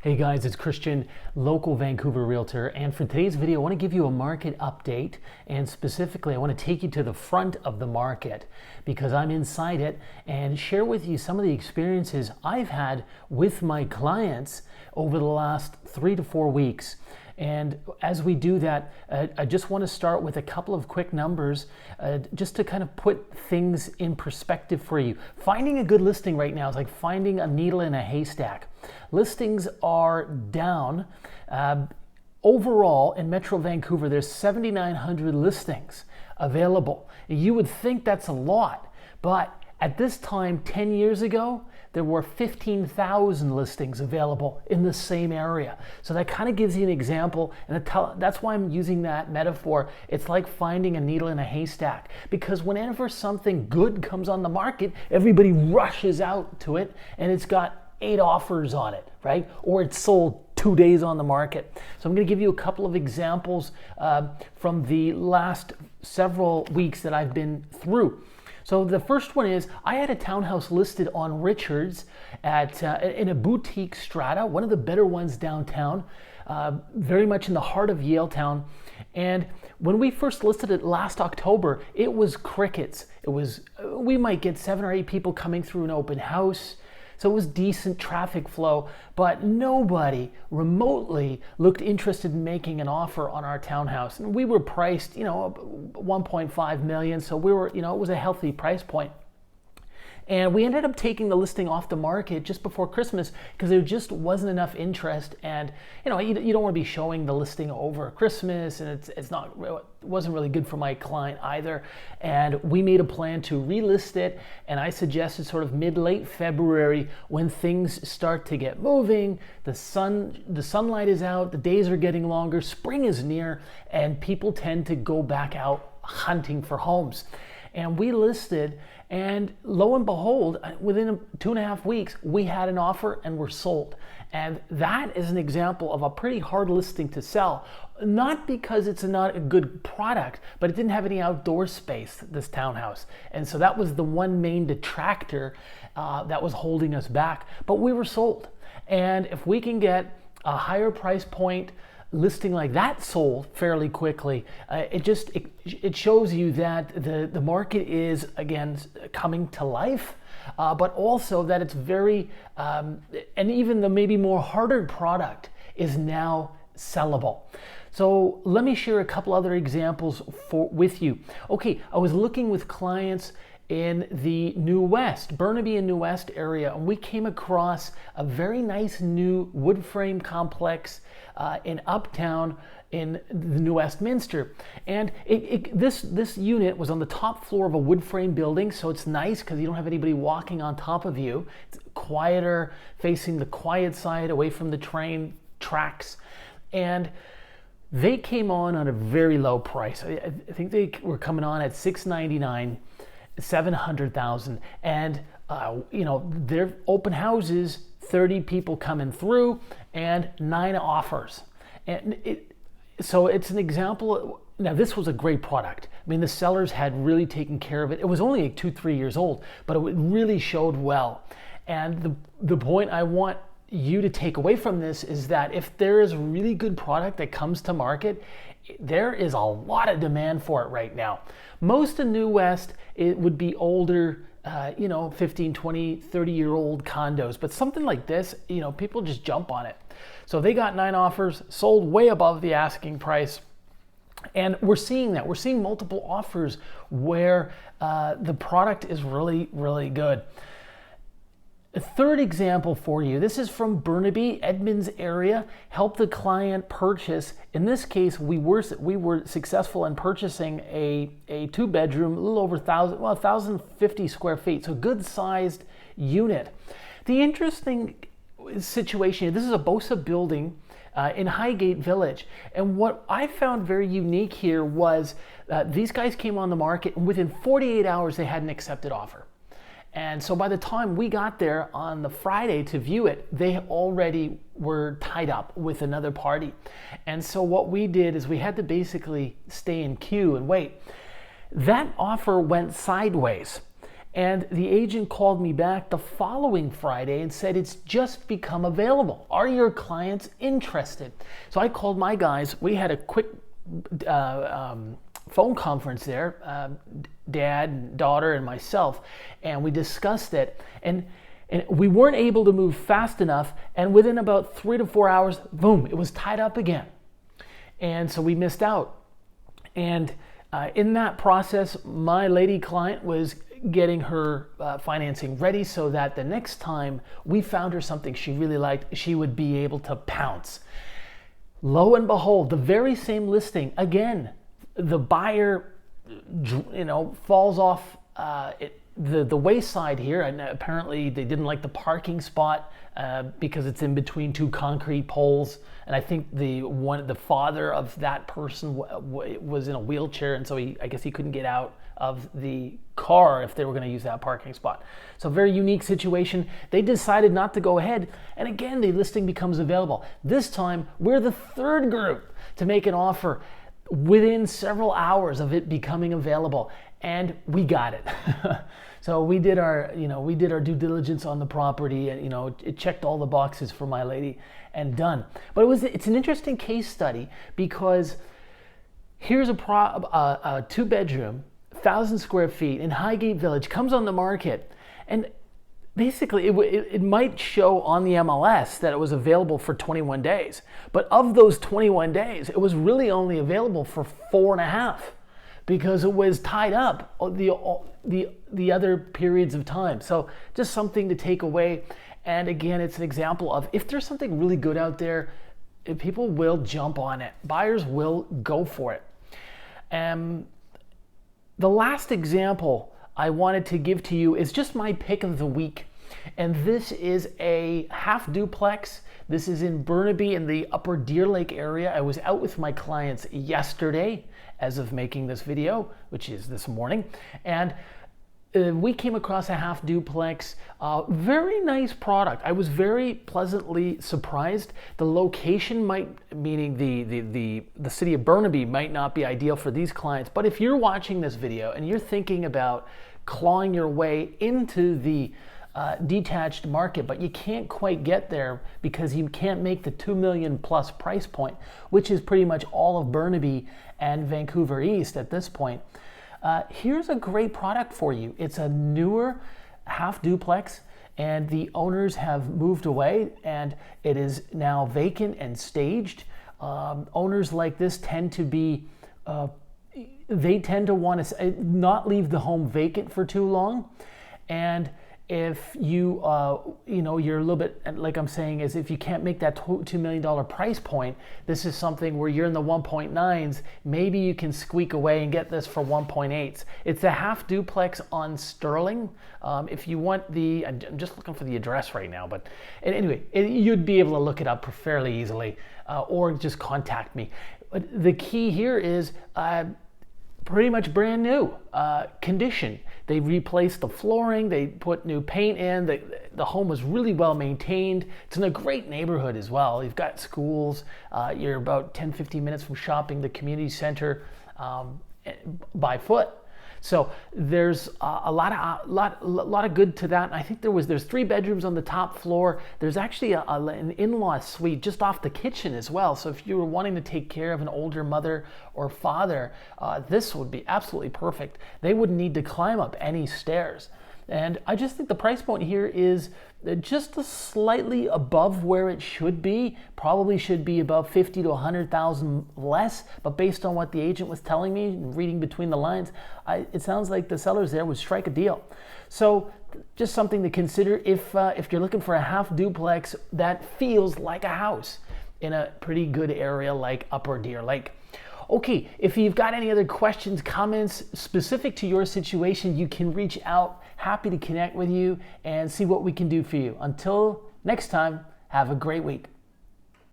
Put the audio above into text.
Hey guys, it's Christian, local Vancouver realtor, and for today's video I want to give you a market update, and specifically I want to take you to the front of the market because I'm inside it and share with you some of the experiences I've had with my clients over the last 3 to 4 weeks. And as we do that, I just want to start with a couple of quick numbers just to kind of put things in perspective for you. Finding a good listing right now is like finding a needle in a haystack. Listings are down. Overall, in Metro Vancouver, there's 7,900 listings available. You would think that's a lot, but at this time, 10 years ago, there were 15,000 listings available in the same area. So that kind of gives you an example, and that's why I'm using that metaphor. It's like finding a needle in a haystack, because whenever something good comes on the market, everybody rushes out to it, and it's got 8 offers on it, right? Or it's sold 2 days on the market. So I'm going to give you a couple of examples from the last several weeks that I've been through. So the first one is, I had a townhouse listed on Richards in a boutique strata, one of the better ones downtown, very much in the heart of Yaletown. And when we first listed it last October, it was crickets. We might get 7 or 8 people coming through an open house. So it was decent traffic flow, but nobody remotely looked interested in making an offer on our townhouse. And we were priced, 1.5 million. So we were, it was a healthy price point. And we ended up taking the listing off the market just before Christmas because there just wasn't enough interest. And you don't want to be showing the listing over Christmas, and it wasn't really good for my client either. And we made a plan to relist it, and I suggested sort of mid-late February when things start to get moving. The sunlight is out, the days are getting longer, spring is near, and people tend to go back out hunting for homes. And we listed, and lo and behold, within 2.5 weeks, we had an offer and were sold. And that is an example of a pretty hard listing to sell. Not because it's not a good product, but it didn't have any outdoor space, this townhouse. And so that was the one main detractor that was holding us back. But we were sold. And if we can get a higher price point listing like that sold fairly quickly, it shows you that the market is again coming to life, but also that it's very and even the maybe more harder product is now sellable. So let me share a couple other examples with you. Okay, I was looking with clients in the New West, Burnaby and New West area, and we came across a very nice new wood frame complex in Uptown in the New Westminster. And this unit was on the top floor of a wood frame building, so it's nice because you don't have anybody walking on top of you. It's quieter, facing the quiet side, away from the train tracks. And they came on a very low price. I think they were coming on at $699. 700,000, and their open houses, 30 people coming through and 9 offers. And so it's an example. Now this was a great product. I mean, the sellers had really taken care of it. It was only like 2-3 years old, but it really showed well. And the point I want you to take away from this is that if there is a really good product that comes to market, there is a lot of demand for it right now. Most of New West, it would be older, 15, 20, 30-year-old condos. But something like this, people just jump on it. So they got 9 offers, sold way above the asking price. And we're seeing that. We're seeing multiple offers where the product is really, really good. A third example for you. This is from Burnaby, Edmonds area. Help the client purchase. In this case, we were successful in purchasing a 2-bedroom, a little over 1,050 square feet. So good sized unit. The interesting situation. This is a BOSA building in Highgate Village. And what I found very unique here was these guys came on the market, and within 48 hours they had an accepted offer. And so by the time we got there on the Friday to view it, they already were tied up with another party. And so what we did is we had to basically stay in queue and wait. That offer went sideways. And the agent called me back the following Friday and said, it's just become available. Are your clients interested? So I called my guys. We had a quick phone conference there, dad, daughter, and myself, and we discussed it. And we weren't able to move fast enough, and within about 3 to 4 hours, boom, it was tied up again. And so we missed out. And in that process, my lady client was getting her financing ready so that the next time we found her something she really liked, she would be able to pounce. Lo and behold, the very same listing, again, the buyer, falls off the wayside here, and apparently they didn't like the parking spot because it's in between two concrete poles. And I think the father of that person was in a wheelchair, and so I guess he couldn't get out of the car if they were going to use that parking spot. So very unique situation. They decided not to go ahead, and again the listing becomes available. This time we're the third group to make an offer within several hours of it becoming available, and we got it. So we did our due diligence on the property, and it checked all the boxes for my lady, and done. But it's an interesting case study because here's a 2-bedroom, 1,000 square feet in Highgate Village, comes on the market, and basically it might show on the MLS that it was available for 21 days, but of those 21 days, it was really only available for 4.5 because it was tied up the other periods of time. So just something to take away. And again, it's an example of if there's something really good out there, people will jump on it. Buyers will go for it. The last example I wanted to give to you is just my pick of the week. And this is a half duplex. This is in Burnaby in the Upper Deer Lake area. I was out with my clients yesterday as of making this video, which is this morning. And we came across a half duplex, very nice product. I was very pleasantly surprised. The location meaning the city of Burnaby might not be ideal for these clients, but if you're watching this video and you're thinking about clawing your way into the detached market, but you can't quite get there because you can't make the $2 million plus price point, which is pretty much all of Burnaby and Vancouver East at this point, here's a great product for you. It's a newer half duplex, and the owners have moved away, and it is now vacant and staged. Owners like this tend to be, they tend to want to not leave the home vacant for too long. And if you, you're a little bit, like I'm saying, is if you can't make that $2 million price point, this is something where you're in the 1.9s, maybe you can squeak away and get this for 1.8s. It's a half duplex on Sterling. If you want I'm just looking for the address right now, but anyway, you'd be able to look it up fairly easily, or just contact me. But the key here is pretty much brand new condition. They replaced the flooring, they put new paint in, the home was really well maintained. It's in a great neighborhood as well. You've got schools, you're about 10-15 minutes from shopping, the community center by foot. So there's a lot of good to that. I think there's 3 bedrooms on the top floor. There's actually an in-law suite just off the kitchen as well. So if you were wanting to take care of an older mother or father, this would be absolutely perfect. They wouldn't need to climb up any stairs. And I just think the price point here is just slightly above where it should be. Probably should be about 50 to 100,000 less, but based on what the agent was telling me and reading between the lines, it sounds like the sellers there would strike a deal. So just something to consider if you're looking for a half duplex that feels like a house in a pretty good area like Upper Deer Lake. Okay, if you've got any other questions, comments specific to your situation, you can reach out. Happy to connect with you and see what we can do for you. Until next time, have a great week.